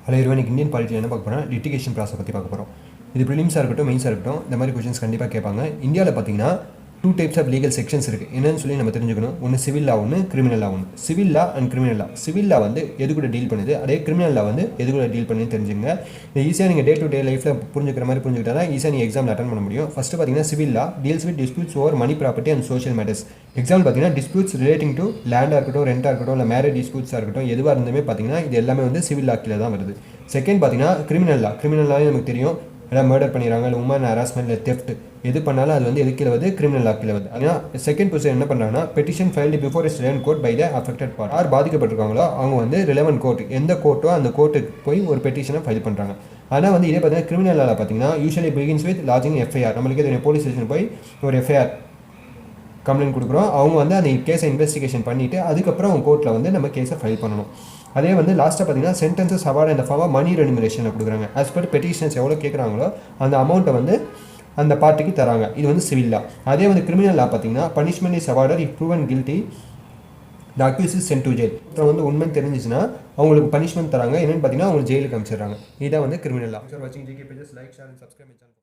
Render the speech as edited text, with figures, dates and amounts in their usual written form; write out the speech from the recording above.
Hello everyone, Indian polity என்ன பார்க்க போகிறோம், லிட்டிகேஷன் ப்ராசஸ் பற்றி பார்க்க போகிறோம். இது ப்ரிலிம்ஸாக இருக்கட்டும் மெயின்ஸாக இருக்கட்டும் இந்த மாதிரி கொஸ்டின்ஸ் கண்டிப்பாக கேட்பாங்க. இந்தியாவில் பார்த்தீங்கன்னா 2 டைப்ஸ் ஆஃப் லீகல் செக்ஷன்ஸ் இருக்குது. என்னன்னு சொல்லி நம்ம தெரிஞ்சுக்கணும். ஒன்று சிவில் லா, ஒன்று கிரிமினல் லா. ஒன்று civil law and criminal law. Civil லா வந்து எது கூட டீல் பண்ணுது, அதே கிரிமினல் லா வந்து எது கூட டீல் பண்ணுன்னு தெரிஞ்சுங்க. இது ஈஸியாக நீங்கள் டே டு டே லைஃப்பில் புரிஞ்சுக்கிற மாதிரி புரிஞ்சுக்கிட்டா தான் ஈஸியாக நீங்கள் எக்ஸாமில் அட்டன் பண்ண முடியும். ஃபஸ்ட்டு பார்த்தீங்கன்னா civil law deals with disputes over money property and social matters. Example பார்த்தீங்கன்னா டிஸ்பியூட்ஸ் ரிலேட்டிங் டு லேண்டாக இருக்கட்டும், ரெண்டாக இருக்கட்டும், இல்லை மேரேஜ் டிஸ்பியூட்ஸாக இருக்கட்டும், எதுவாக இருந்துமே பார்த்தீங்கன்னா இது எல்லாமே வந்து சிவில் லா கீழே தான் வருது. செகண்ட் பார்த்தீங்கன்னா கிரிமினல் லா. கிரிமினல் லாவே நமக்கு தெரியும், எல்லாம் மர்டர் பண்ணிடுறாங்க, இல்லை உமன் ஹராஸ்மெண்ட், இல்லை தெஃப்ட் எது பண்ணாலும் அது வந்து எது கீழே வருது, கிரிமினல் லா கீழே வருது. ஆனால் செகண்ட் பொசிஷன் என்ன பண்ணுறாங்கன்னா petition filed before is relevant court by the affected part. யார் பாதிக்கப்பட்டிருக்காங்களோ அவங்க வந்து ரிலவென்ட் கோர்ட் எந்த கோர்ட்டோ அந்த கோர்ட்டுக்கு போய் ஒரு பெட்டிஷனை ஃபைல் பண்ணுறாங்க. ஆனால் வந்து இதே பார்த்தீங்கன்னா கிரிமினல் லாவில் பார்த்தீங்கன்னா usually begins with lodging FIR. நம்மளுக்கு தெரியும், போலீஸ் ஸ்டேஷன் போய் ஒரு எஃப்ஐஆர் கம்ப்ளைண்ட் கொடுக்குறோம். அவங்க வந்து அந்த கேஸை இன்வெஸ்டிகேஷன் பண்ணிவிட்டு அதுக்கப்புறம் அவங்க கோர்ட்டில் வந்து நம்ம கேஸை ஃபைல் பண்ணணும். அதே வந்து லாஸ்ட்டாக பார்த்தீங்கன்னா சென்டென்சஸ் அவார்டு இந்த ஃபார்மாக மணி ரெனிமரேஷனை கொடுக்குறாங்க. ஆஸ் பர் பெட்டிஷன்ஸ் எவ்வளோ கேட்குறாங்களோ அந்த அமௌண்ட்டை வந்து அந்த பார்ட்டிக்கு தராங்க. இது வந்து சிவில் லா. அதே வந்து கிரிமினல் லா பார்த்தீங்கன்னா punishment is awarded if proven guilty the accused is sent to jail. அப்புறம் வந்து உண்மை தெரிஞ்சிச்சுன்னா அவங்களுக்கு பனிஷ்மெண்ட் தராங்க. என்னென்னு பார்த்தீங்கன்னா அவங்க ஜெயிலுக்கு அனுப்பிச்சிடுறாங்க. இதான் வந்து கிரிமினல் லா. வாட்சிங் GK pages, like, share and subscribe.